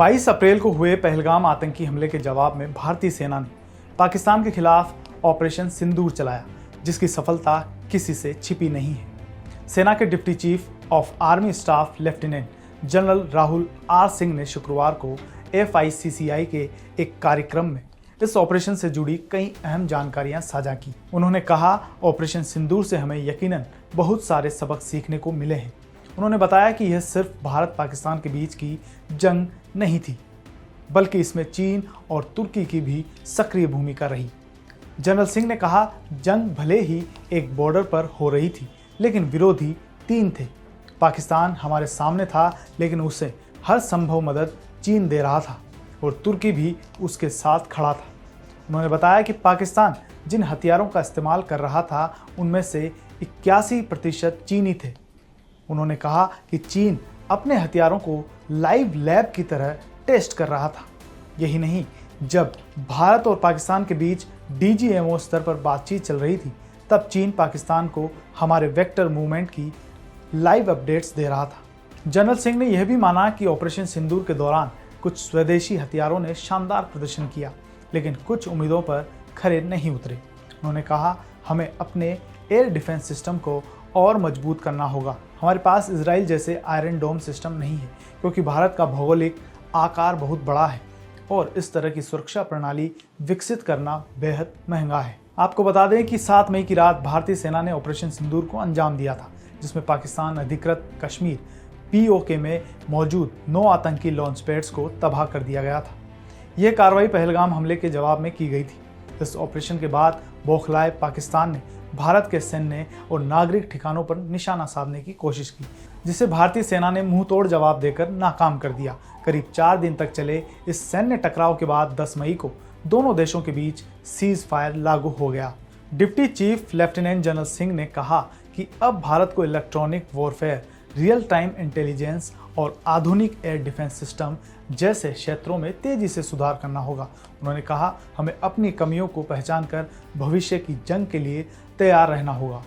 22 अप्रैल को हुए पहलगाम आतंकी हमले के जवाब में भारतीय सेना ने पाकिस्तान के खिलाफ ऑपरेशन सिंदूर चलाया, जिसकी सफलता किसी से छिपी नहीं है। सेना के deputy chief of army staff lieutenant general Rahul R Singh ने शुक्रवार को FICCI के एक कार्यक्रम में इस ऑपरेशन से जुड़ी कई अहम जानकारियां साझा की। उन्होंने कहा, ऑपरेशन सिंदूर से हमें यकीनन बहुत सारे सबक सीखने को मिले हैं। उन्होंने बताया कि यह सिर्फ भारत पाकिस्तान के बीच की जंग नहीं थी, बल्कि इसमें चीन और तुर्की की भी सक्रिय भूमिका रही। जनरल सिंह ने कहा, जंग भले ही एक बॉर्डर पर हो रही थी, लेकिन विरोधी 3 थे। पाकिस्तान हमारे सामने था, लेकिन उसे हर संभव मदद चीन दे रहा था और तुर्की भी उसके साथ खड़ा था। उन्होंने बताया कि पाकिस्तान जिन हथियारों का इस्तेमाल कर रहा था, उनमें से 81% चीनी थे। उन्होंने कहा कि चीन अपने हथियारों को लाइव लैब की तरह टेस्ट कर रहा था। यही नहीं, जब भारत और पाकिस्तान के बीच DGMO स्तर पर बातचीत चल रही थी, तब चीन पाकिस्तान को हमारे वेक्टर मूवमेंट की लाइव अपडेट्स दे रहा था। जनरल सिंह ने यह भी माना कि ऑपरेशन सिंदूर के दौरान कुछ स्वदेशी हथियारों ने शानदार प्रदर्शन किया, लेकिन कुछ उम्मीदों पर खरे नहीं उतरे। उन्होंने कहा, हमें अपने एयर डिफेंस सिस्टम को और मजबूत करना होगा। हमारे पास इजराइल जैसे आयरन डोम सिस्टम नहीं है, क्योंकि भारत का भौगोलिक आकार बहुत बड़ा है और इस तरह की सुरक्षा प्रणाली विकसित करना बेहद महंगा है। आपको बता दें कि 7 मई की रात भारतीय सेना ने ऑपरेशन सिंदूर को अंजाम दिया था, जिसमें पाकिस्तान अधिकृत कश्मीर POK में मौजूद 9 आतंकी लॉन्च पैड्स को तबाह कर दिया गया था। यह कार्रवाई पहलगाम हमले के जवाब में की गई थी। इस ऑपरेशन के बाद बौखलाए पाकिस्तान ने भारत के सैन्य और नागरिक ठिकानों पर निशाना साधने की कोशिश की, जिसे भारतीय सेना ने मुंह तोड़ जवाब देकर नाकाम कर दिया। करीब 4 दिन तक चले इस सैन्य टकराव के बाद 10 मई को दोनों देशों के बीच सीज फायर लागू हो गया। Deputy chief lieutenant general Singh ने कहा कि अब भारत को electronic warfare, real time intelligence और आधुनिक एयर डिफेंस सिस्टम जैसे क्षेत्रों में तेजी से सुधार करना होगा। उन्होंने कहा, हमें अपनी कमियों को पहचान कर भविष्य की जंग के लिए तैयार रहना होगा।